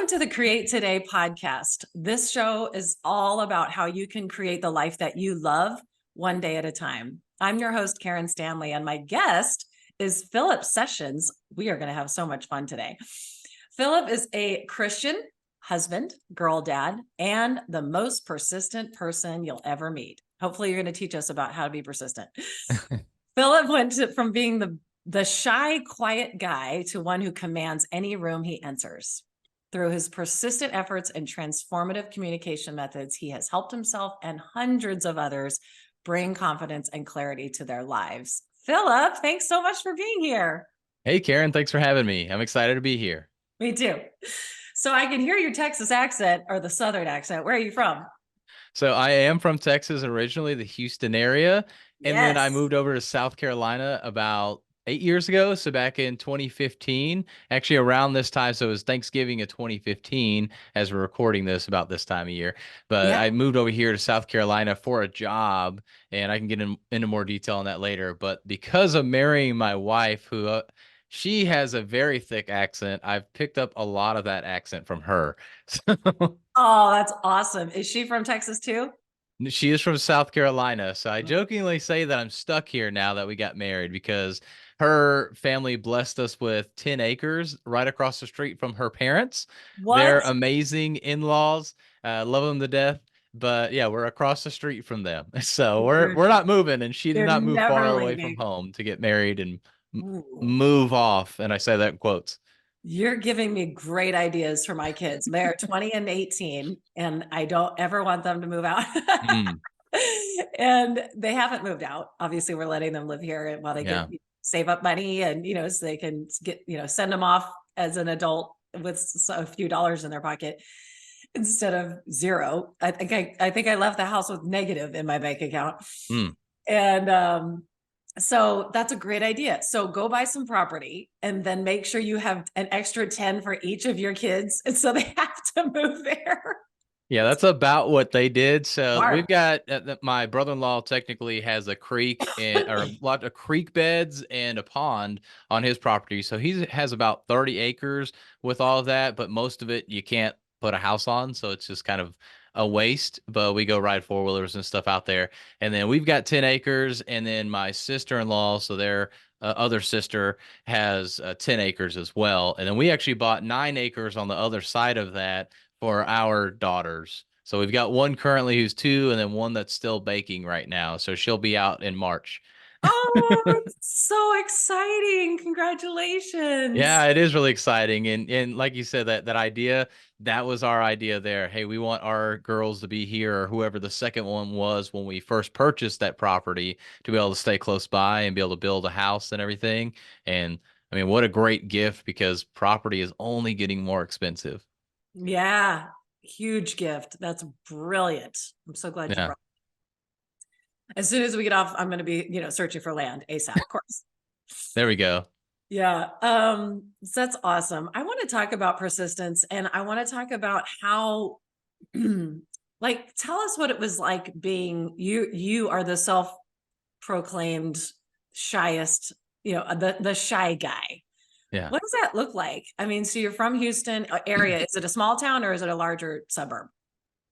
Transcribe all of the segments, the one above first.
Welcome to the Create Today podcast. This show is all about how you can create the life that you love one day at a time. I'm your host, Karen Stanley, and my guest is Philip Sessions. We are going to have so much fun today. Philip is a Christian husband, girl dad, and the most persistent person you'll ever meet. Hopefully, you're going to teach us about how to be persistent. Philip went from being the shy, quiet guy to one who commands any room he enters. Through his persistent efforts and transformative communication methods, he has helped himself and hundreds of others bring confidence and clarity to their lives. Philip, thanks so much for being here. Hey, Karen, thanks for having me. I'm excited to be here. Me too. So I can hear your Texas accent or the Southern accent. Where are you from? So I am from Texas originally, the Houston area, and then I Yes. moved over to South Carolina about 8 years ago. So back in 2015, actually around this time, so it was Thanksgiving of 2015 as we're recording this about this time of year. But Yeah. I moved over here to South Carolina for a job, and I can get into more detail on that later. But because of marrying my wife, who she has a very thick accent, I've picked up a lot of that accent from her. So. Oh, that's awesome. Is she from Texas too? She is from South Carolina, so I jokingly say that I'm stuck here now that we got married because her family blessed us with 10 acres right across the street from her parents. They're What? amazing in-laws. Love them to death. But yeah, we're across the street from them. So we're You're, we're not moving, and she did you're not move never far away from leaving. home to get married and Ooh. move off. And I say that in quotes. You're giving me great ideas for my kids. They're 20 and 18, and I don't ever want them to move out. Mm, And they haven't moved out. Obviously, we're letting them live here while they yeah. can save up money and, so they can get, send them off as an adult with a few dollars in their pocket instead of zero. I think I left the house with negative in my bank account. Mm. And so that's a great idea. So go buy some property and then make sure you have an extra 10 for each of your kids. And so they have to move there. Yeah, that's about what they did. So we've Smart. got my brother-in-law technically has a creek or a lot of creek beds and a pond on his property. So he has about 30 acres with all of that, but most of it you can't put a house on. So it's just kind of a waste, but we go ride four-wheelers and stuff out there. And then we've got 10 acres. And then my sister-in-law, so their other sister has 10 acres as well. And then we actually bought 9 acres on the other side of that for our daughters. So we've got one currently who's 2 and then one that's still baking right now. So she'll be out in March. Oh, that's so exciting. Congratulations. Yeah, it is really exciting. And like you said, that idea, that was our idea there. Hey, we want our girls to be here or whoever the second one was when we first purchased that property to be able to stay close by and be able to build a house and everything. And I mean, what a great gift because property is only getting more expensive. Yeah, huge gift. That's brilliant. I'm so glad you Yeah. brought. As soon as we get off, I'm going to be, searching for land ASAP, of course. There we go. Yeah. So that's awesome. I want to talk about persistence and I want to talk about how like tell us what it was like being you are the self-proclaimed shyest, the shy guy. Yeah. What does that look like? I mean, so you're from Houston area. Is it a small town or is it a larger suburb?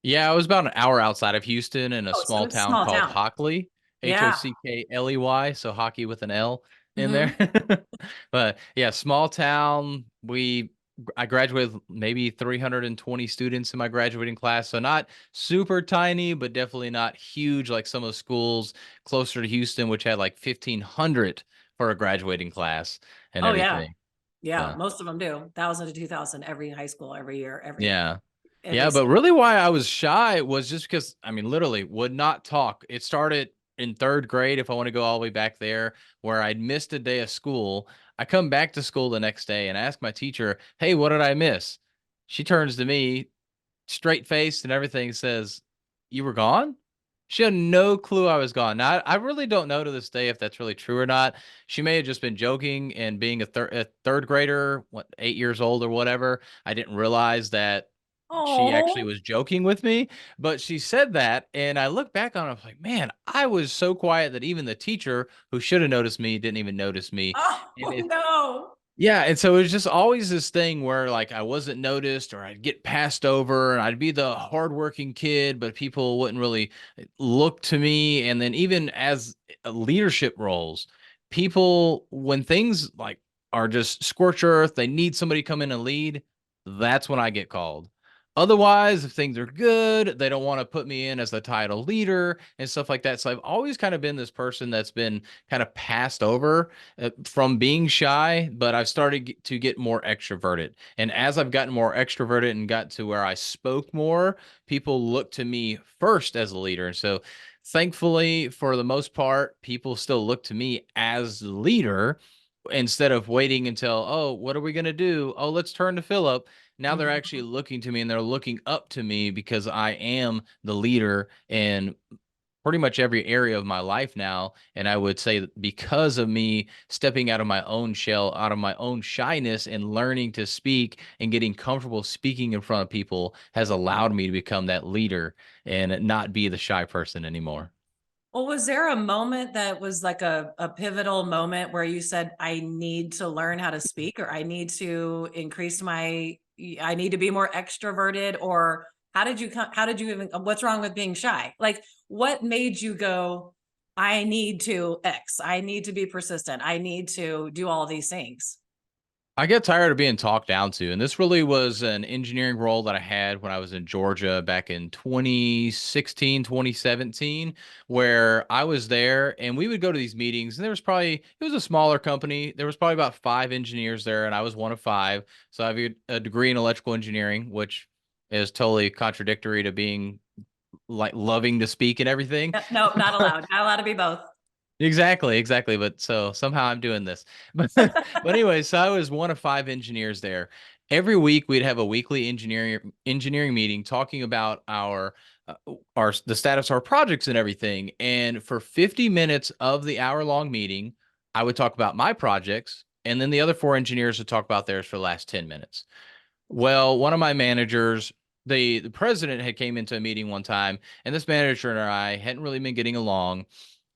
Yeah, I was about an hour outside of Houston in a Oh, so small it's a town small called town. Hockley, Yeah. Hockley, so hockey with an L in there. Hmm. But yeah, small town. I graduated with maybe 320 students in my graduating class, so not super tiny, but definitely not huge like some of the schools closer to Houston, which had like 1,500 for a graduating class and Oh yeah. everything. Yeah. So Most of them do 1,000 to 2,000 every high school, every year, yeah. every Yeah, but really why I was shy was just because I mean, literally would not talk. It started in third grade, if I want to go all the way back there, where I'd missed a day of school. I come back to school the next day and ask my teacher, "Hey, what did I miss?" She turns to me, straight faced and everything, says, "You were gone?" She had no clue I was gone. Now, I really don't know to this day if that's really true or not. She may have just been joking and being a third grader, what, 8 years old or whatever. I didn't realize that she actually Oh, was joking with me, but she said that, and I look back on it, I was like, man, I was so quiet that even the teacher who should have noticed me didn't even notice me. oh And no. Yeah, and so it was just always this thing where like I wasn't noticed or I'd get passed over and I'd be the hardworking kid, but people wouldn't really look to me. And then even as leadership roles, people when things like are just scorched earth, they need somebody to come in and lead, that's when I get called. Otherwise, if things are good, they don't want to put me in as the title leader and stuff like that. So I've always kind of been this person that's been kind of passed over from being shy, but I've started to get more extroverted. And as I've gotten more extroverted and got to where I spoke more, people look to me first as a leader. And so thankfully, for the most part, people still look to me as the leader instead of waiting until, oh, what are we going to do? Oh, let's turn to Philip. Now they're actually Mhm. looking to me and they're looking up to me because I am the leader and pretty much every area of my life now. And I would say that because of me stepping out of my own shell, out of my own shyness, and learning to speak and getting comfortable speaking in front of people has allowed me to become that leader and not be the shy person anymore. Well, was there a moment that was like a pivotal moment where you said, I need to learn how to speak, or I need to increase I need to be more extroverted? Or how did you even, what's wrong with being shy? Like, what made you go, I need to X, I need to be persistent, I need to do all these things? I get tired of being talked down to. And this really was an engineering role that I had when I was in Georgia back in 2016, 2017, where I was there and we would go to these meetings. And it was a smaller company. There was probably about 5 engineers there, and I was one of 5. So I have a degree in electrical engineering, which is totally contradictory to being like loving to speak and everything. No, not allowed, not allowed to be both. Exactly, exactly. But so somehow I'm doing this. But anyway, so I was one of 5 engineers there. Every week we'd have a weekly engineering meeting talking about uh, our the status of our projects and everything. And for 50 minutes of the hour-long meeting, I would talk about my projects, and then the other 4 engineers would talk about theirs for the last 10 minutes. Well, one of my managers, the president had came into a meeting one time, and this manager and I hadn't really been getting along,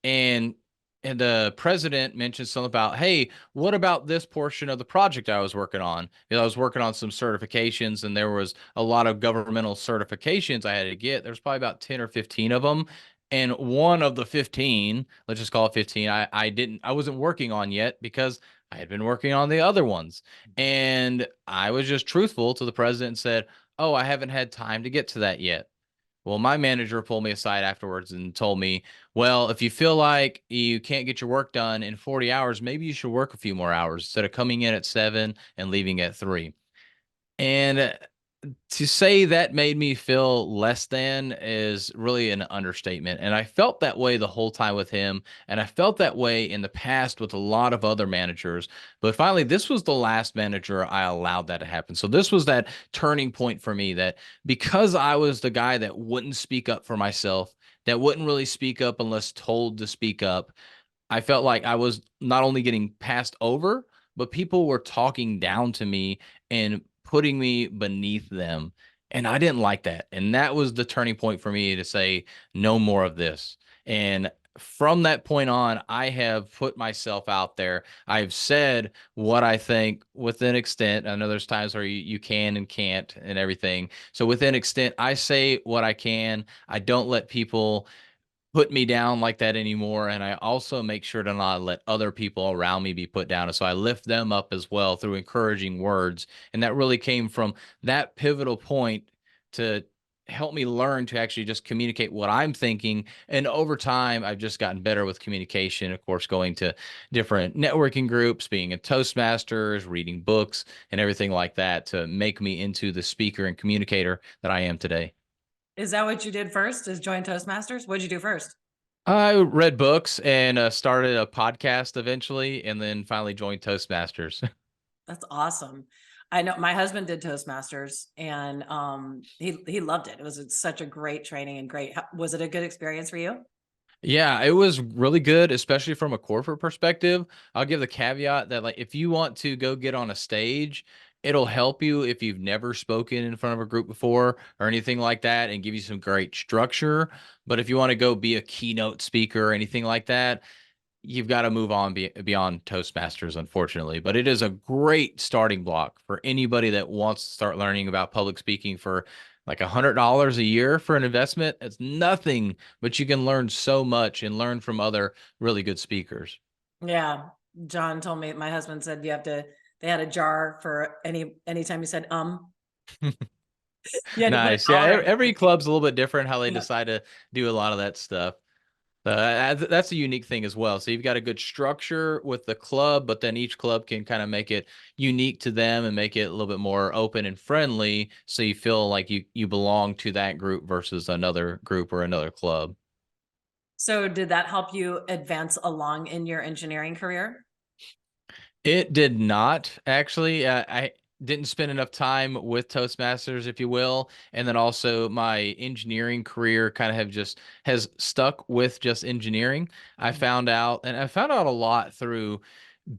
and the president mentioned something about, hey, what about this portion of the project I was working on? I was working on some certifications, and there was a lot of governmental certifications I had to get. There's probably about 10 or 15 of them. And one of the 15, let's just call it 15, I wasn't working on yet because I had been working on the other ones. And I was just truthful to the president and said, oh, I haven't had time to get to that yet. Well, my manager pulled me aside afterwards and told me, well, if you feel like you can't get your work done in 40 hours, maybe you should work a few more hours instead of coming in at 7 and leaving at 3. And to say that made me feel less than is really an understatement. And I felt that way the whole time with him. And I felt that way in the past with a lot of other managers. But finally, this was the last manager I allowed that to happen. So this was that turning point for me that because I was the guy that wouldn't speak up for myself, that wouldn't really speak up unless told to speak up, I felt like I was not only getting passed over, but people were talking down to me and putting me beneath them. And I didn't like that. And that was the turning point for me to say, no more of this. And from that point on, I have put myself out there. I've said what I think within extent. I know there's times where you can and can't and everything. So within extent, I say what I can. I don't let people put me down like that anymore. And I also make sure to not let other people around me be put down. And so I lift them up as well through encouraging words. And that really came from that pivotal point to help me learn to actually just communicate what I'm thinking. And over time, I've just gotten better with communication. Of course, going to different networking groups, being a Toastmasters, reading books, and everything like that to make me into the speaker and communicator that I am today. Is that what you did first, is join Toastmasters? What'd you do first? I read books and started a podcast eventually, and then finally joined Toastmasters. That's awesome. I know my husband did Toastmasters, and he loved it. It was such a great training and great. Was it a good experience for you? Yeah, it was really good, especially from a corporate perspective. I'll give the caveat that, like, if you want to go get on a stage, it'll help you if you've never spoken in front of a group before or anything like that and give you some great structure. But if you want to go be a keynote speaker or anything like that, you've got to move on beyond Toastmasters, unfortunately. But it is a great starting block for anybody that wants to start learning about public speaking for like $100 a year for an investment. It's nothing, but you can learn so much and learn from other really good speakers. Yeah. John told me, my husband said they had a jar for anytime you said, you had to put a Nice. Yeah, dollar in every it. club's a little bit different how they Yeah. decide to do a lot of that stuff. That's a unique thing as well. So you've got a good structure with the club, but then each club can kind of make it unique to them and make it a little bit more open and friendly, so you feel like you belong to that group versus another group or another club. So did that help you advance along in your engineering career? It did not actually. I didn't spend enough time with Toastmasters, if you will, and then also my engineering career kind of have just has stuck with just engineering. I found out a lot through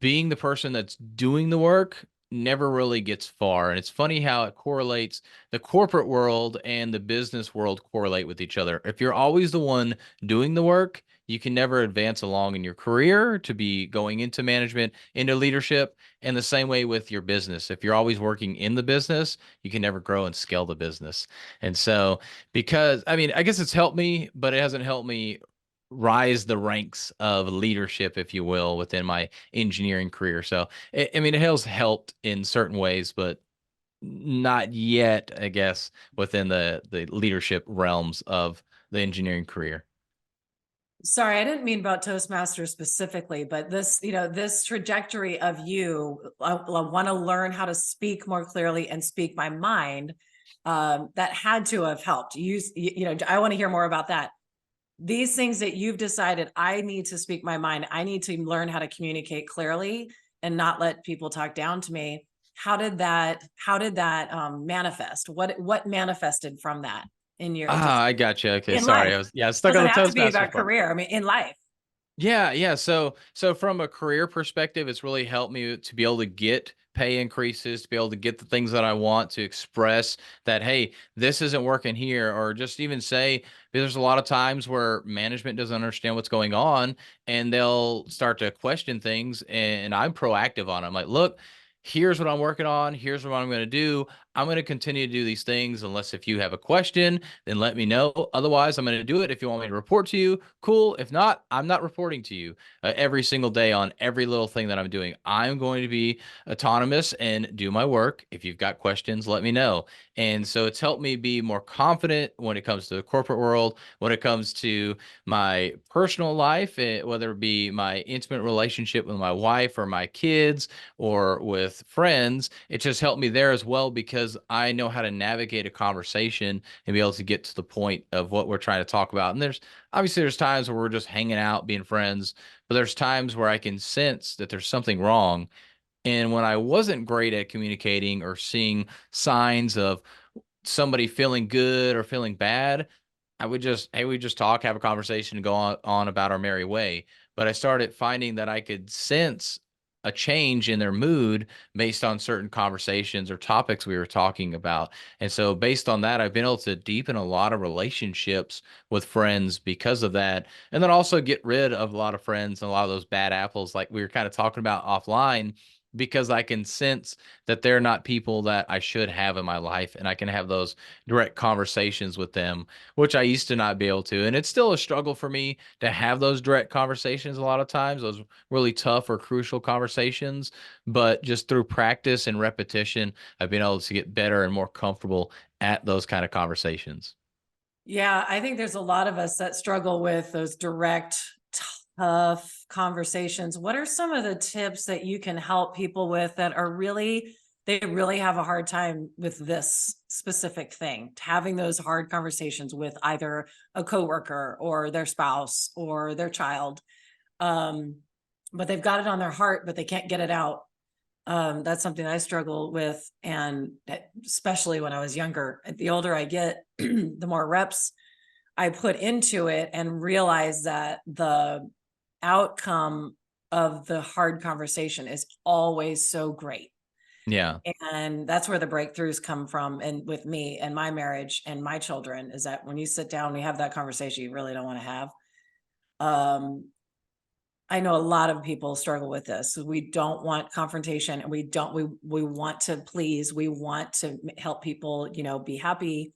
being the person that's doing the work never really gets far. And it's funny how it correlates. The corporate world and the business world correlate with each other. If you're always the one doing the work, you can never advance along in your career to be going into management, into leadership. And the same way with your business. If you're always working in the business, you can never grow and scale the business. And so, because I mean, I guess it's helped me, but it hasn't helped me rise the ranks of leadership, if you will, within my engineering career. So, I mean, it has helped in certain ways, but not yet, I guess, within the leadership realms of the engineering career. Sorry, I didn't mean about Toastmasters specifically, but this trajectory of you, I want to learn how to speak more clearly and speak my mind. That had to have helped you. I want to hear more about that. These things that you've decided, I need to speak my mind. I need to learn how to communicate clearly and not let people talk down to me. How did that manifest? What manifested from that in your Ah, just I gotcha. Okay, in sorry. life? I was stuck on Doesn't the have to be Toastmasters about part. career. I mean, in life. Yeah, yeah. So from a career perspective, it's really helped me to be able to get pay increases, to be able to get the things that I want, to express that, hey, this isn't working here, or just even say, there's a lot of times where management doesn't understand what's going on and they'll start to question things, and I'm proactive on them. Like, look, here's what I'm working on, here's what I'm going to do. I'm going to continue to do these things unless if you have a question, then let me know. Otherwise, I'm going to do it. If you want me to report to you, cool. If not, I'm not reporting to you every single day on every little thing that I'm doing. I'm going to be autonomous and do my work. If you've got questions, let me know. And so it's helped me be more confident when it comes to the corporate world, when it comes to my personal life, whether it be my intimate relationship with my wife or my kids or with friends. It just helped me there as well because I know how to navigate a conversation and be able to get to the point of what we're trying to talk about. And there's times where we're just hanging out, being friends, but there's times where I can sense that there's something wrong. And when I wasn't great at communicating or seeing signs of somebody feeling good or feeling bad, I would just, hey, we just talk, have a conversation, and go on about our merry way. But I started finding that I could sense a change in their mood based on certain conversations or topics we were talking about. And so, based on that, I've been able to deepen a lot of relationships with friends because of that. And then also get rid of a lot of friends and a lot of those bad apples, like we were kind of talking about offline, because I can sense that they're not people that I should have in my life. And I can have those direct conversations with them, which I used to not be able to. And it's still a struggle for me to have those direct conversations a lot of times, those really tough or crucial conversations. But just through practice and repetition, I've been able to get better and more comfortable at those kind of conversations. Yeah, I think there's a lot of us that struggle with those direct, tough conversations. What are some of the tips that you can help people with that are they really have a hard time with this specific thing, having those hard conversations with either a coworker or their spouse or their child? Um, but they've got it on their heart, but they can't get it out. That's something I struggle with. And especially when I was younger, the older I get, the more reps I put into it and realize that the outcome of the hard conversation is always so great. Yeah. And that's where the breakthroughs come from. And with me and my marriage and my children, is that when you sit down and you have that conversation you really don't want to have, um, I know a lot of people struggle with this. We don't want confrontation, and we want to please, we want to help people, be happy.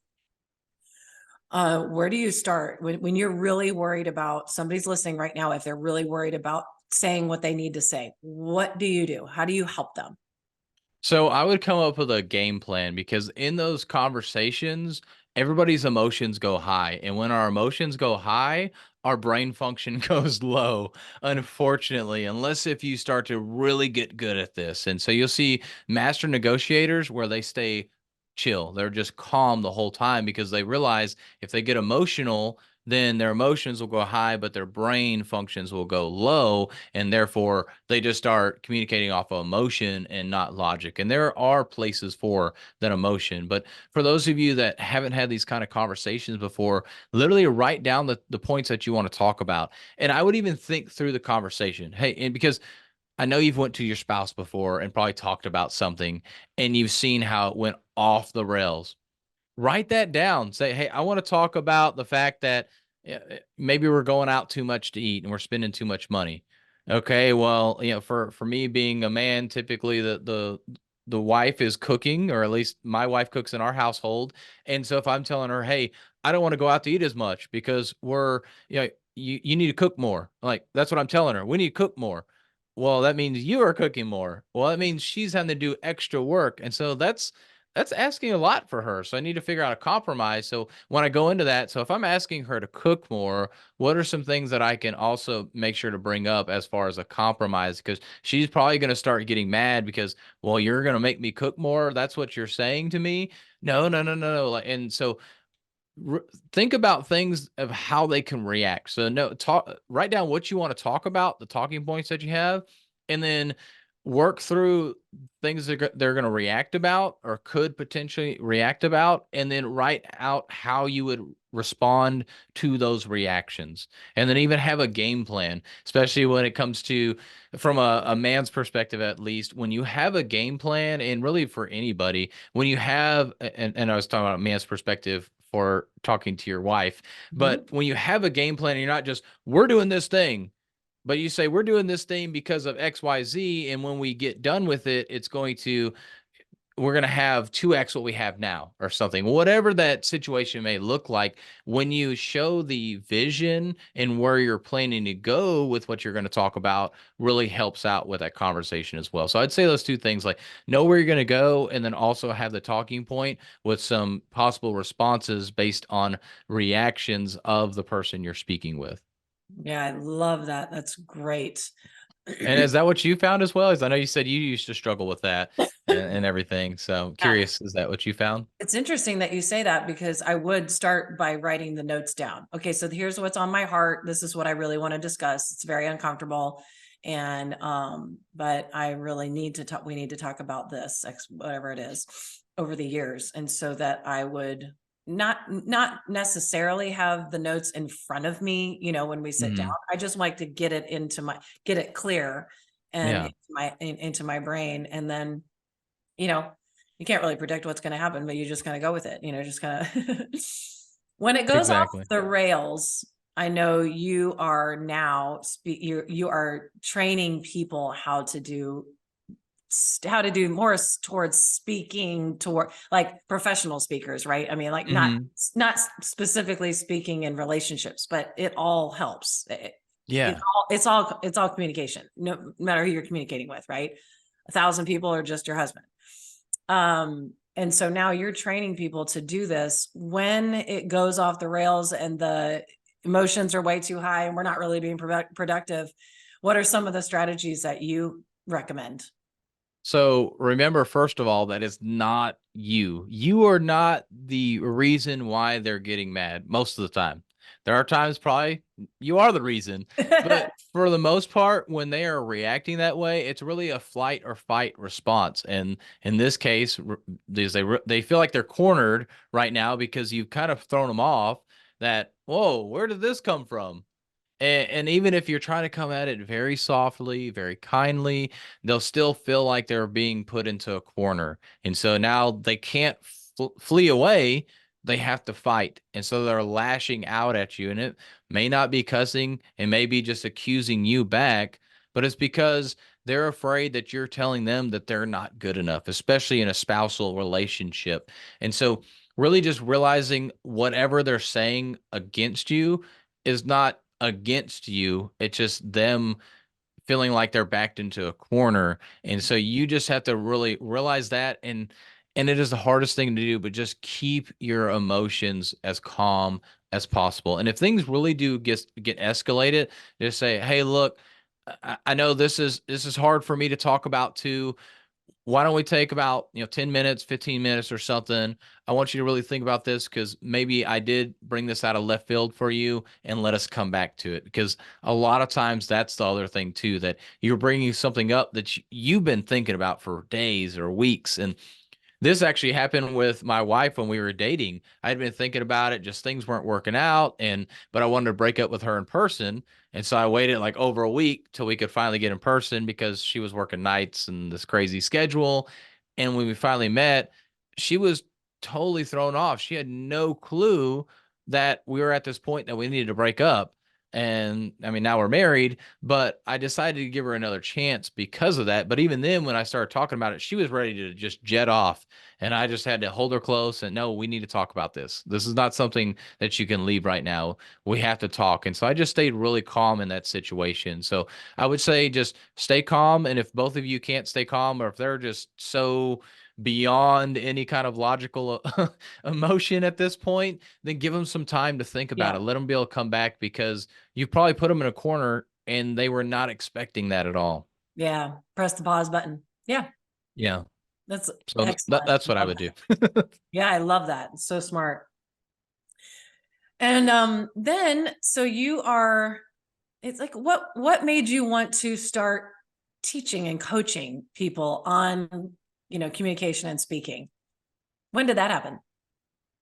Where do you start when you're really worried about somebody's listening right now? If they're really worried about saying what they need to say, what do you do? How do you help them? So I would come up with a game plan because in those conversations, everybody's emotions go high. And when our emotions go high, our brain function goes low, unfortunately, unless if you start to really get good at this. And so you'll see master negotiators where they stay chill. They're just calm the whole time because they realize if they get emotional, then their emotions will go high, but their brain functions will go low, and therefore they just start communicating off of emotion and not logic. And there are places for that emotion, but for those of you that haven't had these kind of conversations before, literally write down the points that you want to talk about. And I would even think through the conversation. Hey, and because I know you've went to your spouse before and probably talked about something and you've seen how it went off the rails. Write that down. Say, hey, I want to talk about the fact that maybe we're going out too much to eat and we're spending too much money. Okay, well, for me being a man, typically the wife is cooking, or at least my wife cooks in our household. And so if I'm telling her, hey, I don't want to go out to eat as much because you need to cook more. Like that's what I'm telling her. We need to cook more. Well, that means you are cooking more. Well, that means she's having to do extra work. And so that's asking a lot for her. So I need to figure out a compromise. So when I go into that, so if I'm asking her to cook more, what are some things that I can also make sure to bring up as far as a compromise? Because she's probably going to start getting mad because, well, you're going to make me cook more. That's what you're saying to me. No, no, no, no, no. And so think about things of how they can react. So no, write down what you want to talk about, the talking points that you have, and then work through things that they're going to react about or could potentially react about, and then write out how you would respond to those reactions, and then even have a game plan, especially when it comes to from a man's perspective. At least when you have a game plan, and really for anybody, when you have, and I was talking about a man's perspective for talking to your wife. Mhm. But when you have a game plan and you're not just, we're doing this thing, but you say, we're doing this thing because of XYZ. And when we get done with it, we're going to have 2x what we have now or something, whatever that situation may look like. When you show the vision and where you're planning to go with what you're going to talk about, really helps out with that conversation as well. So I'd say those two things, like know where you're going to go, and then also have the talking point with some possible responses based on reactions of the person you're speaking with. Yeah, I love that. That's great. And is that what you found as well? As I know you said you used to struggle with that and everything. So I'm Yeah. curious, is that what you found? It's interesting that you say that, because I would start by writing the notes down. Okay, so here's what's on my heart. This is what I really want to discuss. It's very uncomfortable. And but I really need to talk, we need to talk about this, whatever it is, over the years. And so that I would not necessarily have the notes in front of me, when we sit down. Hmm. I just like to get it clear and Yeah, into my brain. And then, you know, you can't really predict what's going to happen, but you just kind of go with it, just kind of when it goes off exactly. the rails. I know you are now you are training people how to do more towards speaking toward like professional speakers, right? I mean, like Hmm. not specifically speaking in relationships, but it all helps. Yeah. It's all communication, no matter who you're communicating with, right? 1,000 people or just your husband. And so now you're training people to do this when it goes off the rails and the emotions are way too high and we're not really being productive. What are some of the strategies that you recommend? So remember, first of all, that it's not you. You are not the reason why they're getting mad most of the time. There are times probably you are the reason, but for the most part, when they are reacting that way, it's really a flight or fight response. And in this case, they feel like they're cornered right now because you've kind of thrown them off. That, whoa, where did this come from? And even if you're trying to come at it very softly, very kindly, they'll still feel like they're being put into a corner. And so now they can't flee away. They have to fight. And so they're lashing out at you. And it may not be cussing and may be just accusing you back, but it's because they're afraid that you're telling them that they're not good enough, especially in a spousal relationship. And so, really just realizing whatever they're saying against you is not against you, it's just them feeling like they're backed into a corner. And so you just have to really realize that, and it is the hardest thing to do, but just keep your emotions as calm as possible. And if things really do get escalated, just say, "Hey, look, I know this is hard for me to talk about too. Why don't we take about 10 minutes, 15 minutes or something? I want you to really think about this because maybe I did bring this out of left field for you, and let us come back to it." Because a lot of times that's the other thing too, that you're bringing something up that you've been thinking about for days or weeks. And this actually happened with my wife when we were dating. I'd been thinking about it, just things weren't working out, but I wanted to break up with her in person. And so I waited like over a week till we could finally get in person because she was working nights and this crazy schedule. And when we finally met, she was totally thrown off. She had no clue that we were at this point that we needed to break up. And I mean, now we're married, but I decided to give her another chance because of that. But even then, when I started talking about it, she was ready to just jet off. And I just had to hold her close and no, we need to talk about this. This is not something that you can leave right now. We have to talk. And so I just stayed really calm in that situation. So I would say just stay calm. And if both of you can't stay calm, or if they're just so beyond any kind of logical emotion at this point, then give them some time to think about Yeah. it. Let them be able to come back because you probably put them in a corner and they were not expecting that at all. Yeah. Press the pause button. Yeah. Yeah. That's So excellent. that's I what I love would do. that. Yeah, I love that. It's so smart. And then so you are, it's like what made you want to start teaching and coaching people on, communication and speaking? When did that happen?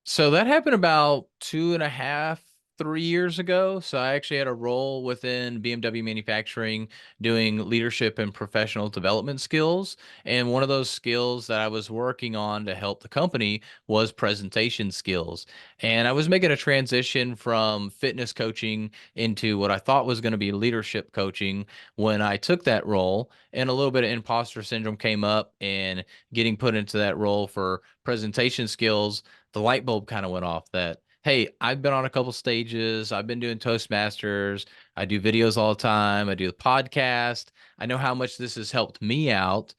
So that happened about 2.5, 3 years ago. So I actually had a role within BMW manufacturing doing leadership and professional development skills. And one of those skills that I was working on to help the company was presentation skills. And I was making a transition from fitness coaching into what I thought was going to be leadership coaching when I took that role. And a little bit of imposter syndrome came up, and getting put into that role for presentation skills, the light bulb kind of went off that, hey, I've been on a couple stages. I've been doing Toastmasters. I do videos all the time. I do the podcast. I know how much this has helped me out.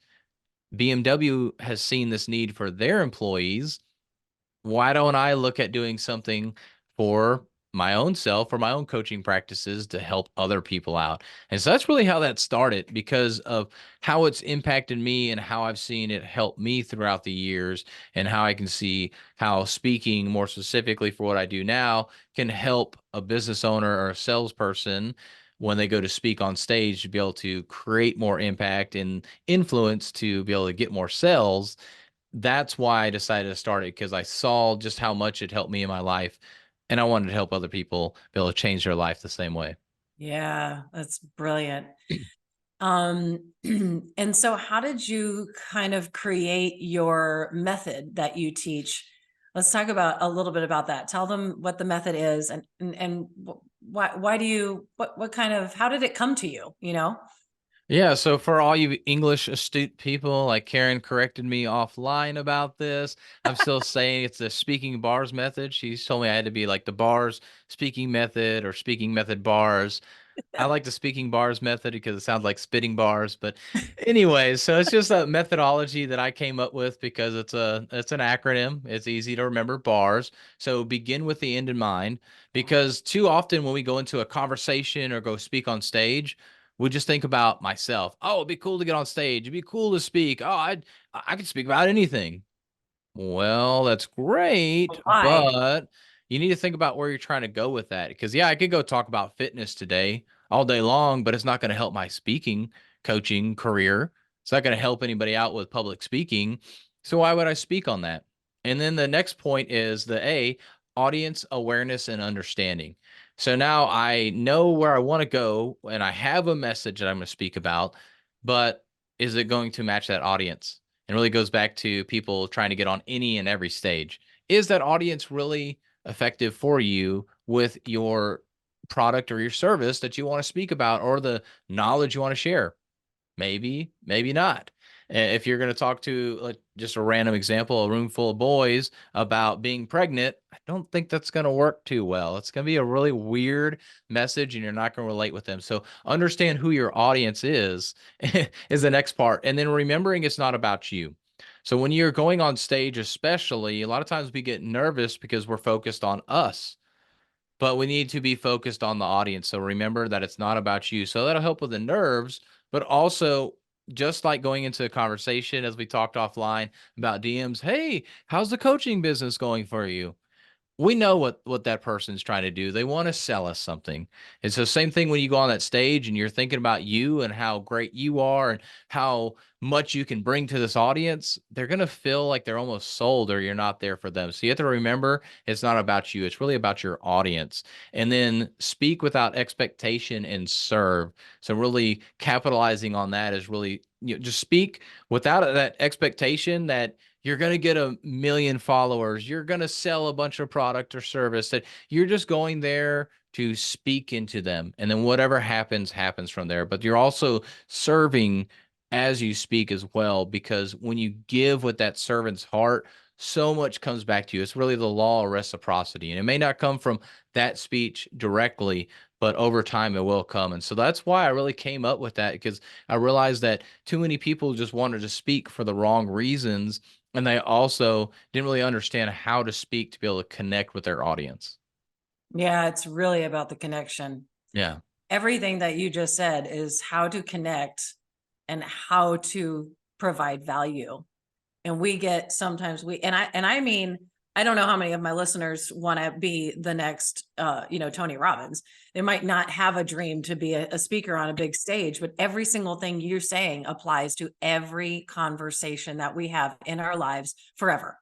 BMW has seen this need for their employees. Why don't I look at doing something for my own self or my own coaching practices to help other people out? And so that's really how that started, because of how it's impacted me and how I've seen it help me throughout the years, and how I can see how speaking more specifically for what I do now can help a business owner or a salesperson when they go to speak on stage to be able to create more impact and influence to be able to get more sales. That's why I decided to start it, because I saw just how much it helped me in my life, and I wanted to help other people be able to change their life the same way. Yeah, that's brilliant. And so how did you kind of create your method that you teach? Let's talk about a little bit about that. Tell them what the method is, and why do you, what kind of, how did it come to you, Yeah, so for all you English astute people, like Karen corrected me offline about this. I'm still saying it's the speaking bars method. She's told me I had to be like the bars speaking method or speaking method bars. I like the speaking bars method because it sounds like spitting bars. But anyways, so it's just a methodology that I came up with because it's an acronym. It's easy to remember, bars. So begin with the end in mind, because too often when we go into a conversation or go speak on stage, we just think about myself. Oh, it'd be cool to get on stage. It'd be cool to speak. I could speak about anything. Well, that's great, Why? but you need to think about where you're trying to go with that. Because, yeah, I could go talk about fitness today all day long, but it's not going to help my speaking coaching career. It's not going to help anybody out with public speaking. So, why would I speak on that? And then the next point is the A, audience awareness and understanding. So now I know where I want to go and I have a message that I'm going to speak about, but is it going to match that audience? And really goes back to people trying to get on any and every stage. Is that audience really effective for you with your product or your service that you want to speak about or the knowledge you want to share. Maybe, maybe not. If you're going to talk to, like, just a random example, a room full of boys about being pregnant, I don't think that's going to work too well. It's going to be a really weird message and you're not going to relate with them. So understand who your audience is the next part. And then remembering it's not about you. So when you're going on stage, especially, a lot of times we get nervous because we're focused on us, but we need to be focused on the audience. So remember that it's not about you. So that'll help with the nerves, but also, just like going into a conversation, as we talked offline about DMs, hey, how's the coaching business going for you? We know what that person's trying to do. They want to sell us something. It's the same thing when you go on that stage and you're thinking about you and how great you are and how much you can bring to this audience. They're going to feel like they're almost sold or you're not there for them. So you have to remember it's not about you. It's really about your audience. And then speak without expectation and serve. So really capitalizing on that is really, just speak without that expectation that you're going to get 1 million followers. You're going to sell a bunch of product or service. That you're just going there to speak into them. And then whatever happens, happens from there. But you're also serving as you speak as well, because when you give with that servant's heart, so much comes back to you. It's really the law of reciprocity. And it may not come from that speech directly, but over time it will come. And so that's why I really came up with that, because I realized that too many people just wanted to speak for the wrong reasons, and they also didn't really understand how to speak to be able to connect with their audience. Yeah, it's really about the connection. Yeah. Everything that you just said is how to connect and how to provide value. And we get sometimes I mean, I don't know how many of my listeners want to be the next Tony Robbins. They might not have a dream to be a speaker on a big stage, but every single thing you're saying applies to every conversation that we have in our lives forever.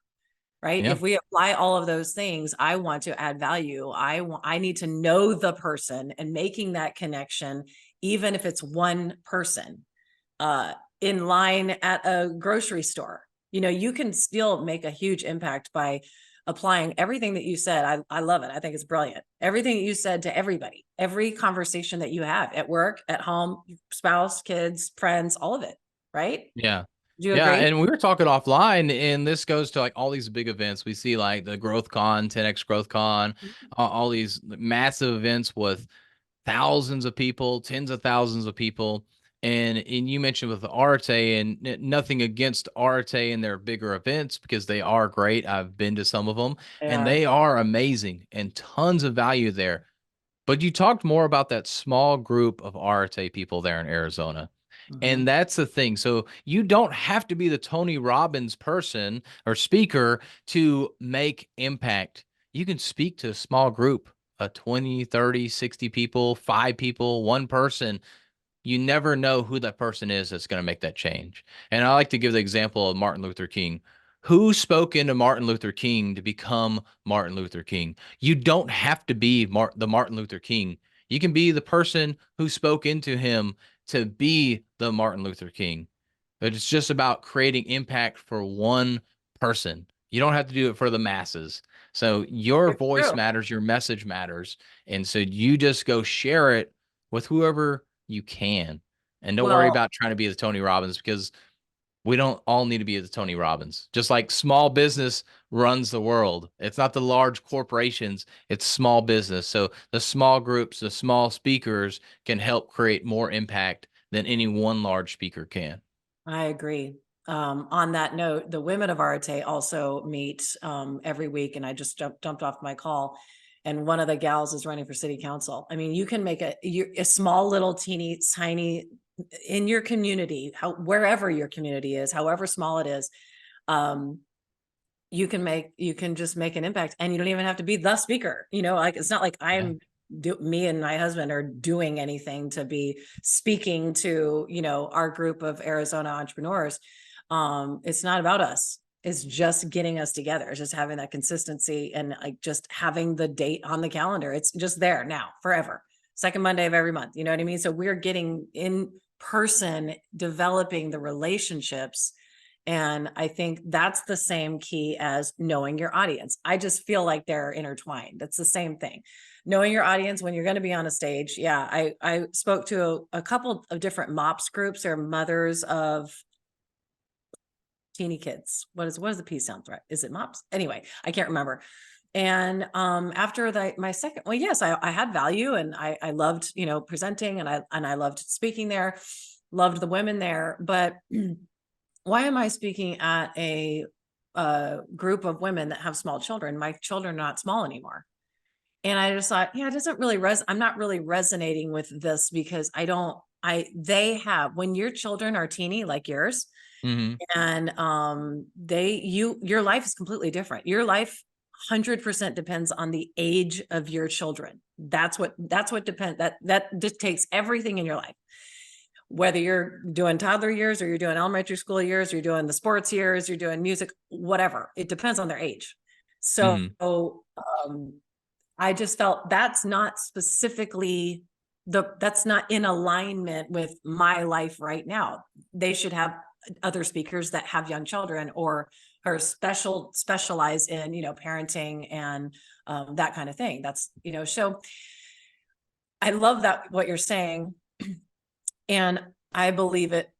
Right? Yeah. If we apply all of those things, I want to add value. I need to know the person, and making that connection, even if it's one person in line at a grocery store. You can still make a huge impact by applying everything that you said. I love it. I think it's brilliant. Everything that you said to everybody, every conversation that you have at work, at home, spouse, kids, friends, all of it. Right? Yeah. Do you Yeah. agree? And we were talking offline, and this goes to like all these big events. We see like the Growth Con, 10X Growth Con, all these massive events with thousands of people, tens of thousands of people. And you mentioned with the Arte, and nothing against Arte and their bigger events, because they are great. I've been to some of them and Yeah. they are amazing and tons of value there. But you talked more about that small group of Arte people there in Arizona. Mhm. And that's the thing. So you don't have to be the Tony Robbins person or speaker to make impact. You can speak to a small group, 20, 30, 60 people, 5 people, one person. You never know who that person is that's going to make that change. And I like to give the example of Martin Luther King. Who spoke into Martin Luther King to become Martin Luther King? You don't have to be the Martin Luther King. You can be the person who spoke into him to be the Martin Luther King. But it's just about creating impact for one person. You don't have to do it for the masses. So your It's voice true. matters, your message matters. And so you just go share it with whoever you can. And don't worry Well, about trying to be the Tony Robbins, because we don't all need to be the Tony Robbins. Just like small business runs the world. It's not the large corporations, it's small business. So the small groups, the small speakers can help create more impact than any one large speaker can. I agree. On that note, the women of Arte also meet every week, and I just jumped off my call, and one of the gals is running for city council. I mean, you can make a small little teeny tiny in your community, wherever your community is, however small it is. Um, you can just make an impact, and you don't even have to be the speaker. Like, it's not like Yeah. me and my husband are doing anything to be speaking to our group of Arizona entrepreneurs. It's not about us. It's just getting us together. It's just having that consistency, and like just having the date on the calendar. It's just there now forever, second Monday of every month. You know what I mean? So we're getting in person, developing the relationships, And I think that's the same key as knowing your audience. I just feel like they're intertwined. That's the same thing. Knowing your audience when you're going to be on a stage. Yeah, I spoke to a couple of different MOPS groups. They're mothers of teeny kids. What is the P sound threat? Is it MOPS? Anyway, I can't remember. And after my second, well, yes, I had value, and I loved, presenting, and I loved speaking there, loved the women there. But why am I speaking at a group of women that have small children? My children are not small anymore. And I just thought, yeah, it doesn't really I'm not really resonating with this, because they have, when your children are teeny like yours, Hmm. and your life is completely different. Your life 100% depends on the age of your children. That's what depends, that dictates everything in your life. Whether you're doing toddler years, or you're doing elementary school years, or you're doing the sports years, you're doing music, whatever, it depends on their age. So Hmm. I just felt that's not specifically that's not in alignment with my life right now. They should have other speakers that have young children, or specialize in, parenting, and that kind of thing. That's, so I love that, what you're saying. And I believe it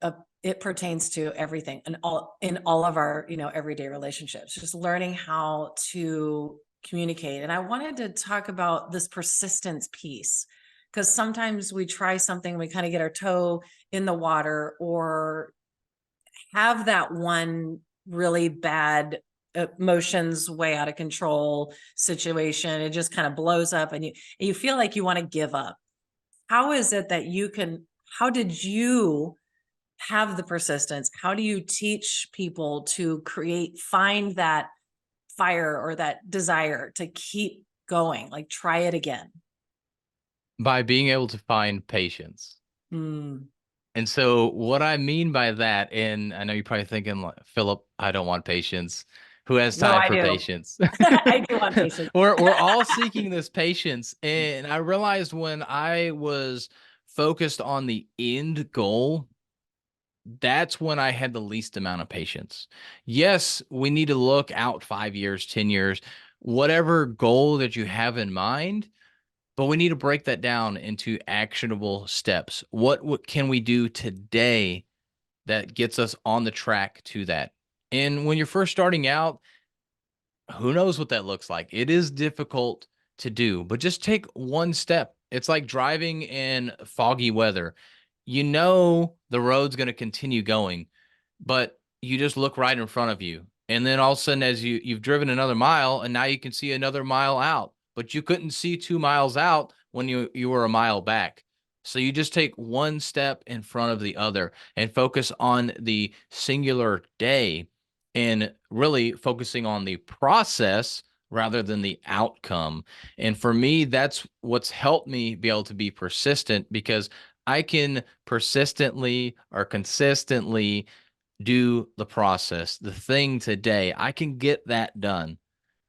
pertains to everything, and in all of our, everyday relationships, just learning how to communicate. And I wanted to talk about this persistence piece, because sometimes we try something, we kind of get our toe in the water, or have that one really bad emotions way out of control situation. It just kind of blows up, and you feel like you want to give up. How is it that how did you have the persistence? How do you teach people to find that fire, or that desire to keep going? Like, try it again. By being able to find patience. Mm. And so what I mean by that, and I know you're probably thinking, like, Philip, I don't want patience. Who has No, time I for do. patience? I do want patience. We're all seeking this patience. And I realized when I was focused on the end goal, that's when I had the least amount of patience. Yes, we need to look out 5 years, 10 years, whatever goal that you have in mind, but we need to break that down into actionable steps. What can we do today that gets us on the track to that? And when you're first starting out, who knows what that looks like? It is difficult to do, but just take one step. It's like driving in foggy weather. You know the road's going to continue going, but you just look right in front of you. And then all of a sudden, as you've driven another mile, and now you can see another mile out, but you couldn't see 2 miles out when you were a mile back. So you just take one step in front of the other and focus on the singular day, and really focusing on the process rather than the outcome. And for me, that's what's helped me be able to be persistent, because I can persistently or consistently do the process, the thing today. I can get that done.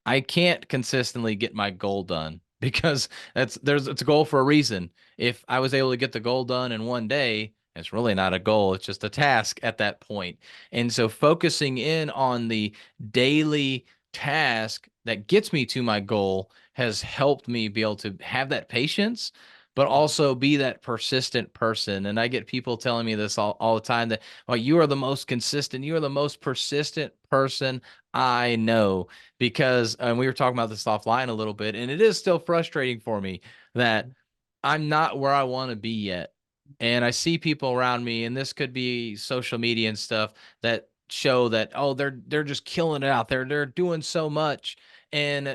I can't consistently get my goal done, because it's a goal for a reason. If I was able to get the goal done in one day, it's really not a goal, it's just a task at that point. And so focusing in on the daily task that gets me to my goal has helped me be able to have that patience, but also be that persistent person. And I get people telling me this all the time, that, well, you are the most consistent, you are the most persistent person I know. Because and we were talking about this offline a little bit, and it is still frustrating for me that I'm not where I want to be yet. And I see people around me, and this could be social media and stuff, that show that, oh, they're just killing it out there. They're doing so much, and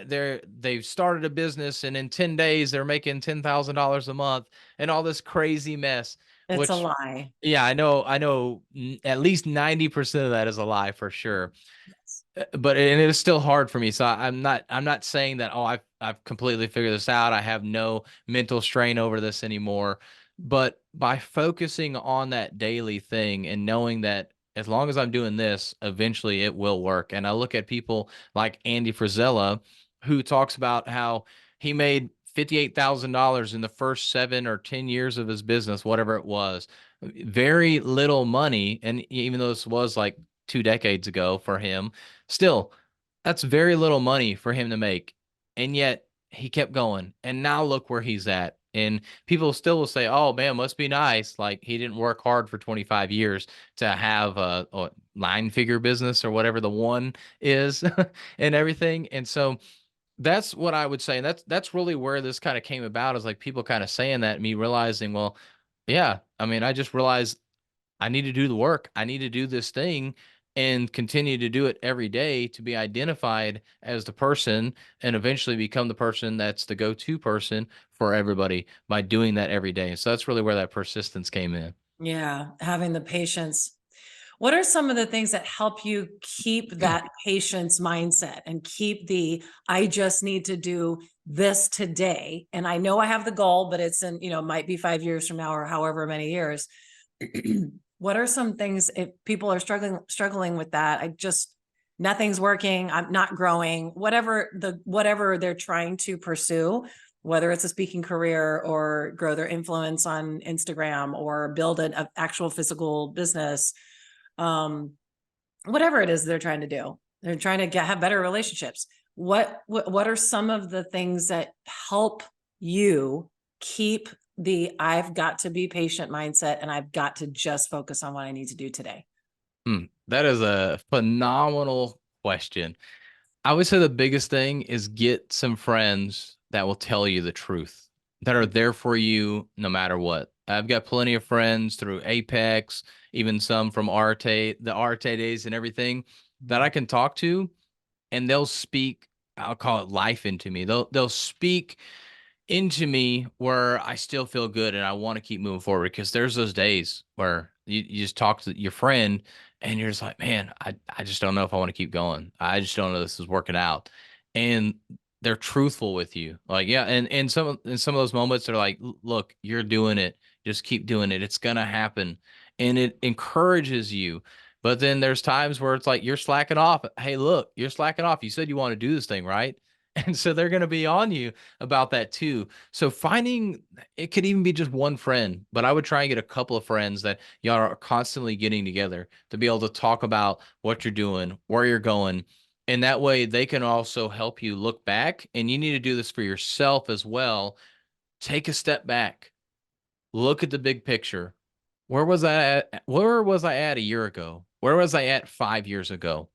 they've started a business, and in 10 days they're making $10,000 a month, and all this crazy mess. It's a Which, lie. yeah, I know at least 90% of that is a lie for sure. Yes. But and it is still hard for me. So I'm not saying that, oh, I've completely figured this out, I have no mental strain over this anymore. But by focusing on that daily thing and knowing that as long as I'm doing this, eventually it will work. And I look at people like Andy Frisella, who talks about how he made $58,000 in the first 7 or 10 years of his business, whatever it was. Very little money. And even though this was like 2 decades ago for him. Still, that's very little money for him to make. And yet he kept going. And now look where he's at. And people still will say, oh man, must be nice. Like he didn't work hard for 25 years to have a nine figure business or whatever the one is and everything. And so that's what I would say. And that's really where this kind of came about, is like people kind of saying that, and me realizing, well, yeah, I mean, I just realized I need to do the work. I need to do this thing and continue to do it every day to be identified as the person and eventually become the person that's the go-to person for everybody by doing that every day. So that's really where that persistence came in. Yeah, having the patience. What are some of the things that help you keep that patience mindset and keep the, I just need to do this today? And I know I have the goal, but it's in, might be 5 years from now or however many years. What are some things if people are struggling with that? Nothing's working. I'm not growing, whatever they're trying to pursue, whether it's a speaking career or grow their influence on Instagram or build an actual physical business. Whatever it is they're trying to do, they're trying to have better relationships. What are some of the things that help you keep the I've got to be patient mindset and I've got to just focus on what I need to do today? That is a phenomenal question. I would say the biggest thing is get some friends that will tell you the truth, that are there for you no matter what. I've got plenty of friends through Apex, even some from Arte, the Arte days and everything, that I can talk to, and they'll speak, I'll call it life into me. They'll speak into me where I still feel good and I want to keep moving forward, because there's those days where you just talk to your friend and you're just like, man, I just don't know if I want to keep going. I just don't know this is working out. And they're truthful with you. Like, yeah, and in some of those moments they're like, look, you're doing it. Just keep doing it. It's gonna happen. And it encourages you. But then there's times where it's like you're slacking off. Hey, look, you're slacking off. You said you want to do this thing, right? And so they're going to be on you about that too. So finding, it could even be just one friend, but I would try and get a couple of friends that y'all are constantly getting together to be able to talk about what you're doing, where you're going. And that way they can also help you look back. And you need to do this for yourself as well. Take a step back, look at the big picture. Where was I at? Where was I at a year ago? Where was I at 5 years ago?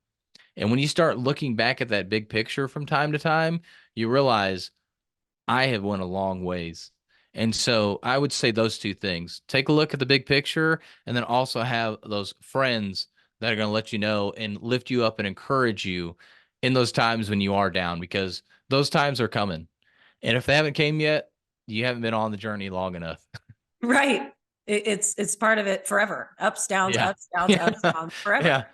And when you start looking back at that big picture from time to time, you realize I have went a long ways. And so I would say those two things. Take a look at the big picture, and then also have those friends that are going to let you know and lift you up and encourage you in those times when you are down, because those times are coming. And if they haven't came yet, you haven't been on the journey long enough. Right. It's part of it forever. Ups, downs, Yeah. ups, downs, Yeah. ups, downs, Yeah. forever.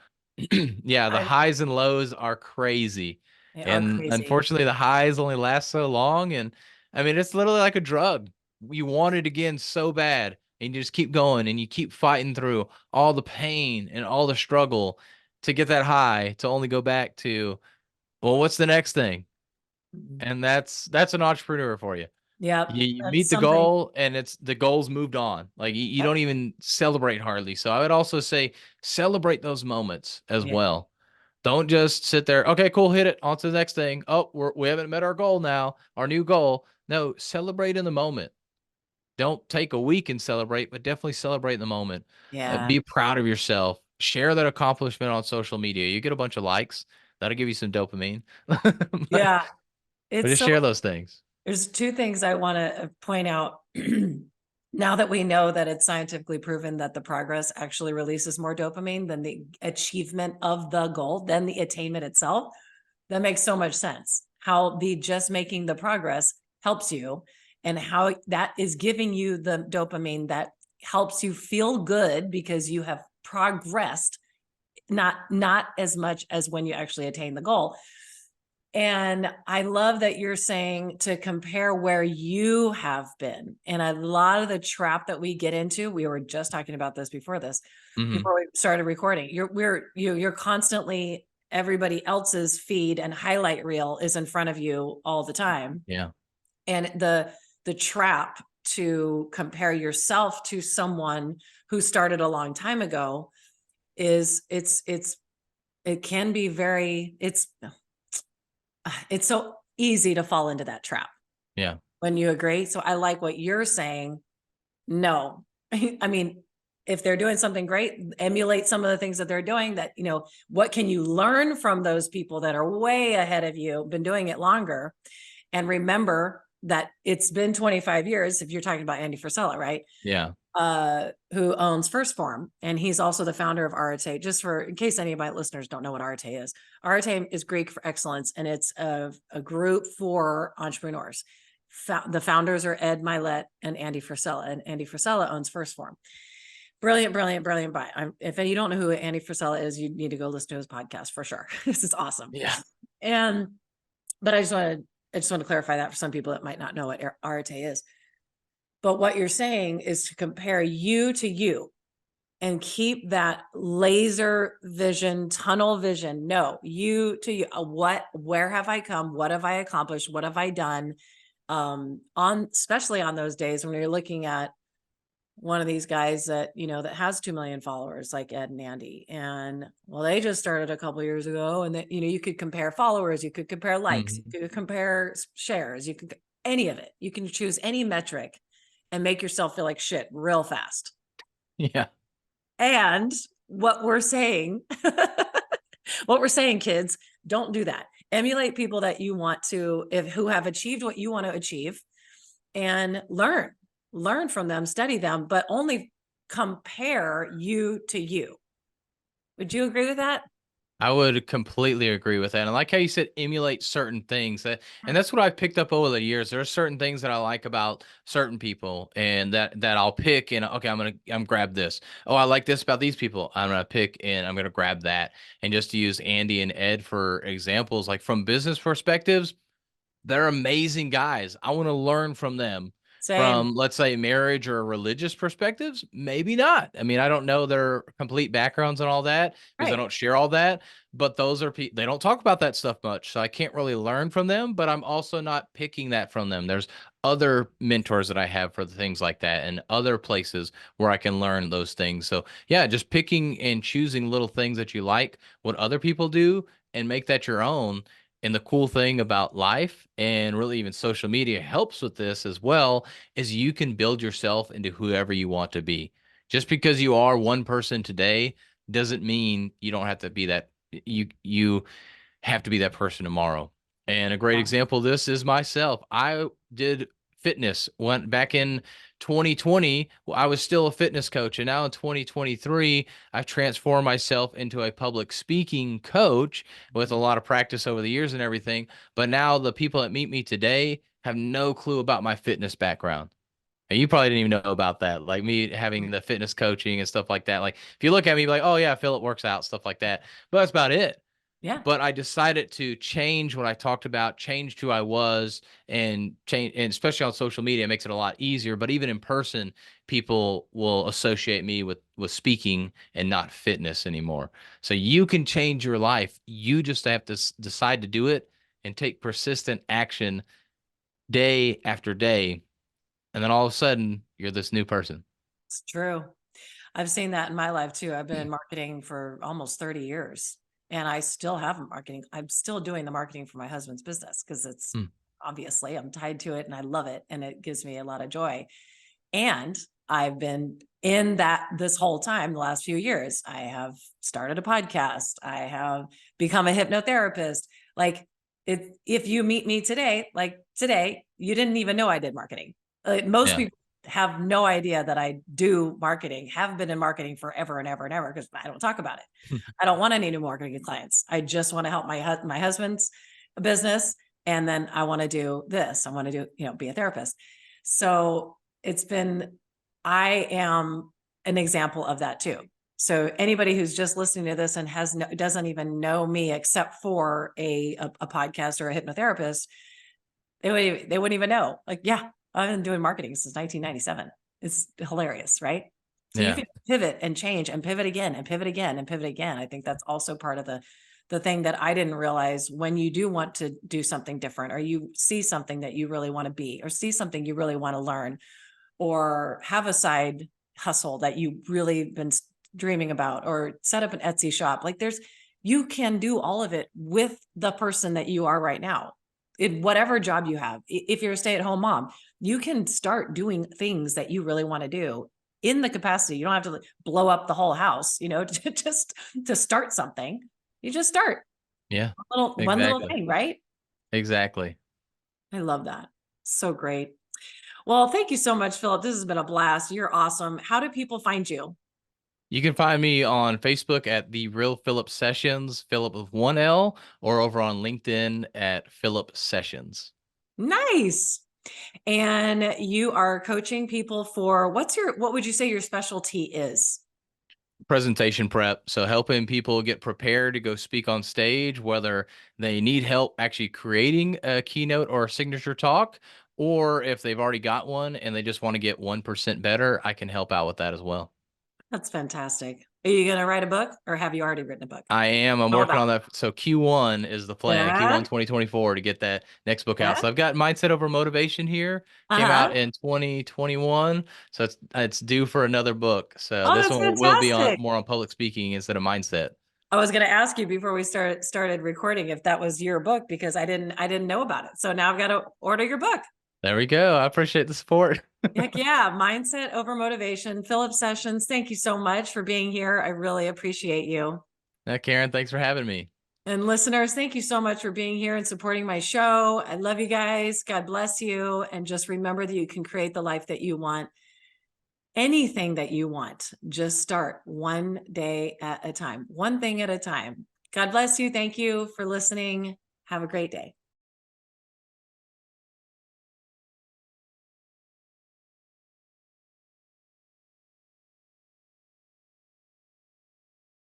Yeah, the I, highs and lows are crazy. they are And crazy. unfortunately, the highs only last so long. And I mean, it's literally like a drug. You want it again so bad, and you just keep going and you keep fighting through all the pain and all the struggle to get that high, to only go back to, well, what's the next thing? And that's an entrepreneur for you. Yep. You That's meet the something. goal, and it's the goal's moved on. Like you Yep. don't even celebrate hardly. So I would also say celebrate those moments as Yeah. well. Don't just sit there. Okay, cool, hit it. On to the next thing. Oh, we haven't met our goal now, our new goal. No, celebrate in the moment. Don't take a week and celebrate, but definitely celebrate in the moment. Yeah. Be proud of yourself. Share that accomplishment on social media. You get a bunch of likes. That'll give you some dopamine. but, Yeah. but It's just so, share those things. there's two things I want to point out. Now that we know that it's scientifically proven that the progress actually releases more dopamine than the achievement of the goal, than the attainment itself, that makes so much sense. How the just making the progress helps you, and how that is giving you the dopamine that helps you feel good because you have progressed, not as much as when you actually attain the goal. And I love that you're saying to compare where you have been. And a lot of the trap that we get into, we were just talking about this Hmm. before we started recording. You're constantly, everybody else's feed and highlight reel is in front of you all the time. Yeah. And the trap to compare yourself to someone who started a long time ago is it's it can be it's so easy to fall into that trap. Yeah. When you agree. So I like what you're saying. No, I mean, if they're doing something great, emulate some of the things that they're doing. That, what can you learn from those people that are way ahead of you, been doing it longer? And remember that it's been 25 years. If you're talking about Andy Frisella, right? Yeah. Who owns First Form, and he's also the founder of Arete. Just for in case any of my listeners don't know what Arete is, Arete is Greek for excellence, and it's a group for entrepreneurs. The founders are Ed Milet and Andy Frisella, and Andy Frisella owns First Form. Brilliant, brilliant, brilliant buy. If you don't know who Andy Frisella is, you need to go listen to his podcast for sure. This is awesome. Yeah. But I just want to clarify that for some people that might not know what Arete is. But what you're saying is to compare you to you and keep that laser vision, tunnel vision. No, you to you. Where have I come? What have I accomplished? What have I done? Especially on those days when you're looking at one of these guys that, that has 2 million followers, like Ed and Andy. And well, they just started a couple of years ago, and that, you could compare followers, you could compare likes, you could compare shares, you could any of it. You can choose any metric and make yourself feel like shit real fast. Yeah. And what we're saying, kids, don't do that. Emulate people that you want to, who have achieved what you want to achieve, and learn from them, study them, but only compare you to you. Would you agree with that? I would completely agree with that. And I like how you said emulate certain things. And that's what I've picked up over the years. There are certain things that I like about certain people, and that I'll pick and okay, I'm grab this. Oh, I like this about these people. I'm gonna pick and I'm gonna grab that. And just to use Andy and Ed for examples, like from business perspectives, they're amazing guys. I want to learn from them. Same. From, let's say, marriage or religious perspectives, maybe not. I mean, I don't know their complete backgrounds and all that because I Right. don't share all that. But those are they don't talk about that stuff much, so I can't really learn from them. But I'm also not picking that from them. There's other mentors that I have for things like that, and other places where I can learn those things. So yeah, just picking and choosing little things that you like, what other people do, and make that your own. And the cool thing about life and really even social media helps with this as well is you can build yourself into whoever you want to be. Just because you are one person today doesn't mean you don't have to be that you have to be that person tomorrow. And a great Yeah. example of this is myself. I did fitness went back in 2020. I was still a fitness coach, and now in 2023, I've transformed myself into a public speaking coach with a lot of practice over the years and everything. But now the people that meet me today have no clue about my fitness background. And you probably didn't even know about that, like me having the fitness coaching and stuff like that. Like if you look at me, like, oh yeah, Philip works out, stuff like that. But that's about it. Yeah. But I decided to change what I talked about, change who I was, and change, and especially on social media, it makes it a lot easier. But even in person, people will associate me with speaking and not fitness anymore. So you can change your life. You just have to decide to do it and take persistent action day after day, and then all of a sudden, you're this new person. It's true. I've seen that in my life too. I've been in marketing for almost 30 years, and I still have marketing. I'm still doing the marketing for my husband's business because it's Mm, obviously I'm tied to it and I love it and it gives me a lot of joy. And I've been in that this whole time, the last few years. I have started a podcast. I have become a hypnotherapist. Like if you meet me today, like today, you didn't even know I did marketing. Most yeah. people have no idea that I do marketing, have been in marketing forever and ever and ever because I don't talk about it. I don't want any new marketing clients. I just want to help my husband's business. And then I want to do this. I want to do, be a therapist. So I am an example of that too. So anybody who's just listening to this and doesn't even know me except for a podcast or a hypnotherapist, they wouldn't even know. Like, yeah, I've been doing marketing since 1997. It's hilarious, right? So you Yeah. can pivot and change and pivot again and pivot again and pivot again. I think that's also part of the thing that I didn't realize when you do want to do something different, or you see something that you really want to be, or see something you really want to learn, or have a side hustle that you really been dreaming about, or set up an Etsy shop. Like you can do all of it with the person that you are right now. In whatever job you have, if you're a stay-at-home mom, you can start doing things that you really want to do in the capacity. You don't have to blow up the whole house, just to start something. You just start Yeah, one little exactly. thing, right? Exactly. I love that. So great. Well, thank you so much, Philip. This has been a blast. You're awesome. How do people find you? You can find me on Facebook at The Real Philip Sessions, Philip with one L, or over on LinkedIn at Philip Sessions. Nice. And you are coaching people for what would you say your specialty is? Presentation prep. So helping people get prepared to go speak on stage, whether they need help actually creating a keynote or a signature talk, or if they've already got one and they just want to get 1% better, I can help out with that as well. That's fantastic. Are you going to write a book or have you already written a book? I am. I'm All working about. on that. So Q1 is the plan. Yeah. Q1 2024 to get that next book out. Yeah. So I've got Mindset Over Motivation here. Came out Uh-huh. in 2021. So it's due for another book. So Oh, this that's one will be on fantastic. more on public speaking instead of mindset. I was going to ask you before we started recording if that was your book because I didn't know about it. So now I've got to order your book. There we go. I appreciate the support. Heck yeah. Mindset over motivation. Philip Sessions, thank you so much for being here. I really appreciate you. Karen, thanks for having me. And listeners, thank you so much for being here and supporting my show. I love you guys. God bless you. And just remember that you can create the life that you want. Anything that you want, just start one day at a time, one thing at a time. God bless you. Thank you for listening. Have a great day.